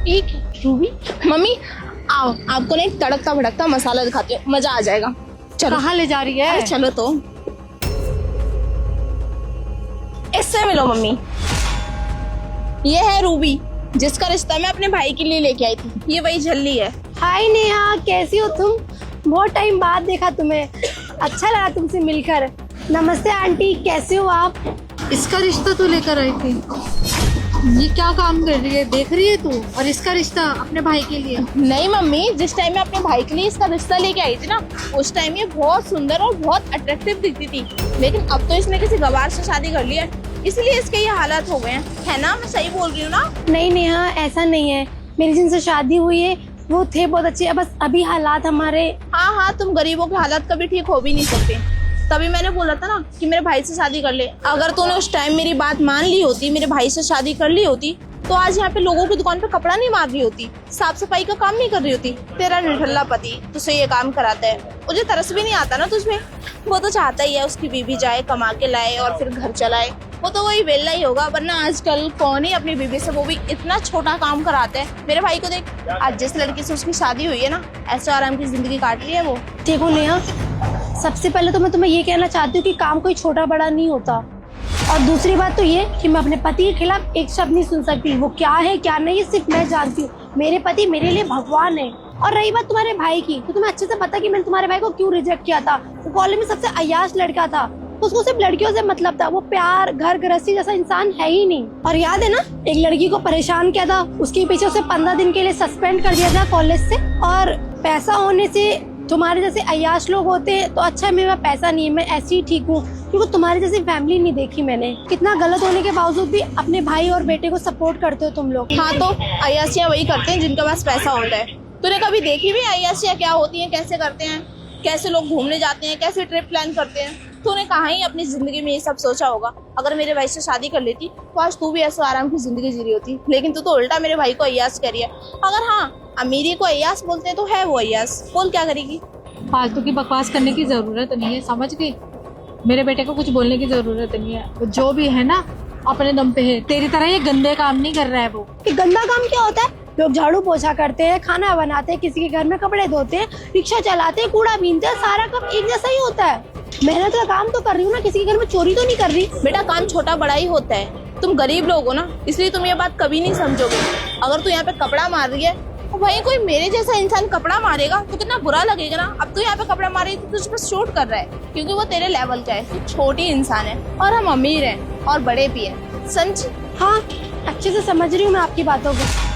एक Ruby, mummy आओ, आपको ना एक तड़कता भड़कता मसाला दिखाती हूँ, मजा आ जाएगा। चलो। कहाँ ले जा रही है? अरे चलो तो। इससे मिलो मम्मी, ये है रूबी जिसका रिश्ता मैं अपने भाई के लिए लेके आई थी। ये वही झल्ली है। हाय नेहा, कैसी हो तुम? बहुत टाइम बाद देखा तुम्हें, अच्छा लगा तुमसे मिलकर। नमस्ते आंटी, कैसे हो आप? इसका रिश्ता तो लेकर आई थी। ये क्या काम कर रही है, देख रही है तू? और इसका रिश्ता अपने भाई के लिए? नहीं मम्मी, जिस टाइम मैं अपने भाई के लिए इसका रिश्ता लेके आई थी ना, उस टाइम ये बहुत सुंदर और बहुत अट्रैक्टिव दिखती थी। लेकिन अब तो इसने किसी गवार से शादी कर लिया, इसलिए इसके ये हालात हो गए हैं। है ना, मैं सही बोल रही हूँ ना? नहीं नेहा, ऐसा नहीं है। मेरी जिनसे शादी हुई है वो थे बहुत अच्छे, बस अभी हालात हमारे। हाँ, तुम गरीबों के हालात कभी ठीक हो भी नहीं सकते। तभी मैंने बोला था ना कि मेरे भाई से शादी कर ले। अगर तूने उस टाइम मेरी बात मान ली होती, मेरे भाई से शादी कर ली होती, तो आज यहाँ पे लोगों की दुकान पे कपड़ा नहीं मार रही होती, साफ सफाई का काम नहीं कर रही होती। तेरा निठल्ला पति तुझसे ये काम कराता है, मुझे तरस भी नहीं आता ना तुझमें। वो तो चाहता ही है उसकी बीवी जाए, कमा के लाए और फिर घर चलाए। वो तो वही वेला ही होगा, वरना आजकल कौन ही अपनी बीवी से, वो भी इतना छोटा काम कराते हैं। मेरे भाई को देख, आज जिस लड़की से उसकी शादी हुई है ना, ऐसे आराम की जिंदगी काट रही है वो। देखो नेहा, सबसे पहले तो मैं तुम्हें ये कहना चाहती हूँ कि काम कोई छोटा बड़ा नहीं होता। और दूसरी बात तो ये कि मैं अपने पति के खिलाफ एक शब्द नहीं सुन सकती। वो क्या है क्या नहीं, सिर्फ मैं जानती हूँ। मेरे पति मेरे लिए भगवान है। और रही बात तुम्हारे भाई की, तो तुम्हें अच्छे से पता कि मैंने तुम्हारे भाई को क्यों रिजेक्ट किया था। वो कॉलेज में सबसे अय्याश लड़का था, उसको सिर्फ लड़कियों से मतलब था। वो प्यार घर गृहस्थी जैसा इंसान है ही नहीं। और याद है ना, एक लड़की को परेशान किया था, उसके पीछे उसे 15 दिन के लिए सस्पेंड कर दिया था कॉलेज से। और पैसा होने से तुम्हारे जैसे अय्याश लोग होते हैं तो अच्छा, मेरा पैसा नहीं है, मैं ऐसी ही ठीक हूँ। क्योंकि तुम्हारी जैसी फैमिली नहीं देखी मैंने। कितना गलत होने के बावजूद भी अपने भाई और बेटे को सपोर्ट करते हो तुम लोग। हाँ, तो अय्याशियाँ वही करते हैं जिनके पास पैसा होता है। तूने कभी देखी भी अय्याशियाँ क्या होती हैं, कैसे करते हैं, कैसे लोग घूमने जाते हैं, कैसे ट्रिप प्लान करते हैं? तूने कहाँ ही अपनी जिंदगी में ये सब सोचा होगा। अगर मेरे भाई से शादी कर लेती तो आज तू भी ऐसे आराम की जिंदगी जी रही होती। लेकिन तू तो उल्टा मेरे भाई को अय्याश कह रही है। अगर हाँ, अमीरी को अय्याश बोलते हैं तो है वो अय्याश। बोल क्या करेगी? फालतू की बकवास करने की जरूरत नहीं है, समझ गई? मेरे बेटे को कुछ बोलने की जरूरत नहीं है। वो जो भी है ना, अपने दम पे है। तेरी तरह ये गंदे काम नहीं कर रहा है वो। कि गंदा काम क्या होता है? लोग झाड़ू पोछा करते हैं, खाना बनाते हैं, किसी के घर में कपड़े धोते हैं, रिक्शा चलाते हैं, कूड़ा बीनते हैं, सारा काम एक जैसा ही होता है। मेहनत का काम तो कर रही हूँ ना, किसी के घर में चोरी तो नहीं कर रही। बेटा, काम छोटा बड़ा ही होता है। तुम गरीब लोग हो ना, इसलिए तुम ये बात कभी नहीं समझोगे। अगर तू यहाँ पे कपड़ा मार रही है, तो वहीं कोई मेरे जैसा इंसान कपड़ा मारेगा तो कितना बुरा लगेगा ना। अब तू यहाँ पे कपड़ा मार रही है तो तुझ पे शूट कर रहा है, क्योंकि वो तेरे लेवल का है। तू छोटी इंसान है और हम अमीर हैं और बड़े भी हैं। समझ? हाँ, अच्छे से समझ रही हूँ मैं आपकी बातों को।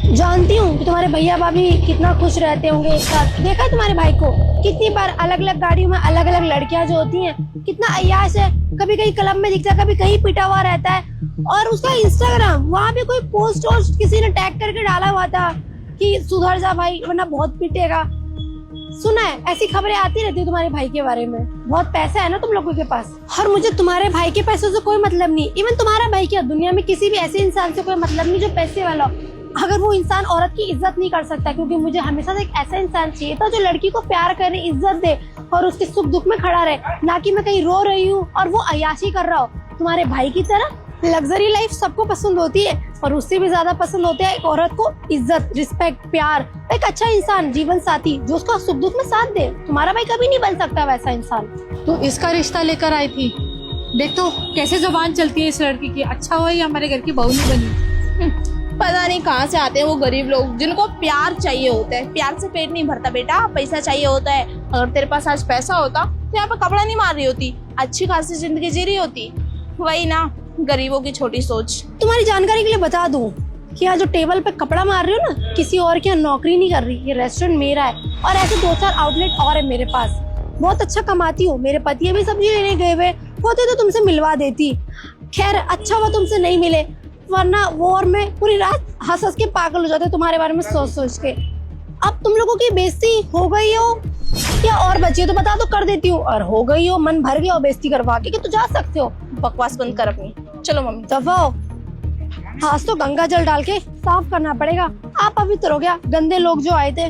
जानती हूँ कि तुम्हारे भैया भाभी कितना खुश रहते होंगे एक साथ। देखा है तुम्हारे भाई को, कितनी बार अलग अलग गाड़ियों में अलग अलग लड़कियां जो होती हैं, कितना अय्याश है। कभी कहीं क्लब में दिखता है, कभी कहीं पिटा हुआ रहता है। और उसका इंस्टाग्राम, वहाँ पे कोई पोस्ट वोस्ट किसी ने टैग करके डाला हुआ था कि सुधर जा भाई वरना बहुत पिटेगा। सुना है, ऐसी खबरें आती रहती है तुम्हारे भाई के बारे में। बहुत पैसा है ना तुम लोगों के पास। और मुझे तुम्हारे भाई के पैसों से कोई मतलब नहीं। इवन तुम्हारा भाई क्या, दुनिया में किसी भी ऐसे इंसान से कोई मतलब नहीं जो पैसे वाला हो। अगर वो इंसान औरत की इज्जत नहीं कर सकता, क्योंकि मुझे हमेशा से एक ऐसा इंसान चाहिए था जो लड़की को प्यार करे, इज्जत दे और उसके सुख दुख में खड़ा रहे, ना कि मैं कहीं रो रही हूँ और वो अय्याशी कर रहा हो। तुम्हारे भाई की तरह लग्जरी लाइफ सबको पसंद होती है, और उससे भी ज्यादा पसंद होता है एक औरत को इज्जत, रिस्पेक्ट, प्यार, एक अच्छा इंसान, जीवन साथी जो उसका सुख दुख में साथ दे। तुम्हारा भाई कभी नहीं बन सकता वैसा इंसान। तो इसका रिश्ता लेकर आई थी, देख तो कैसे जुबान चलती है इस लड़की की। अच्छा हुआ ये हमारे घर की बहू नहीं बनी। पता नहीं कहाँ से आते हैं वो गरीब लोग जिनको प्यार चाहिए होता है। प्यार से पेट नहीं भरता बेटा, पैसा चाहिए होता है। अगर तेरे पास आज पैसा होता तो यहाँ पे कपड़ा नहीं मार रही होती, अच्छी खासी जिंदगी जी रही होती। वही ना, गरीबों की छोटी सोच। तुम्हारी जानकारी के लिए बता दूं कि यहाँ जो टेबल पे कपड़ा मार रही हो ना, किसी और के यहाँ नौकरी नहीं कर रही। ये रेस्टोरेंट मेरा है और ऐसे 2-4 आउटलेट और है मेरे पास। बहुत अच्छा कमाती हूँ। मेरे पति अभी सब्जी लेने गए हुए होते तो तुमसे मिलवा देती। खैर अच्छा हुआ तुमसे नहीं मिले, वरना वो और मैं पूरी रात हंस हंस के पागल हो जाते तुम्हारे बारे में सोच सोच के। अब तुम लोगों की बेइज्जती हो गई हो क्या और बची है तो बता दो, कर देती हूँ। और हो गई हो, मन भर गया हो बेइज्जती करवा के, कि तू जा सकते हो। बकवास बंद कर अपनी। चलो मम्मी। दफा हो। आज तो गंगा जल डाल के साफ करना पड़ेगा। आप पवित्र हो गया, गंदे लोग जो आए थे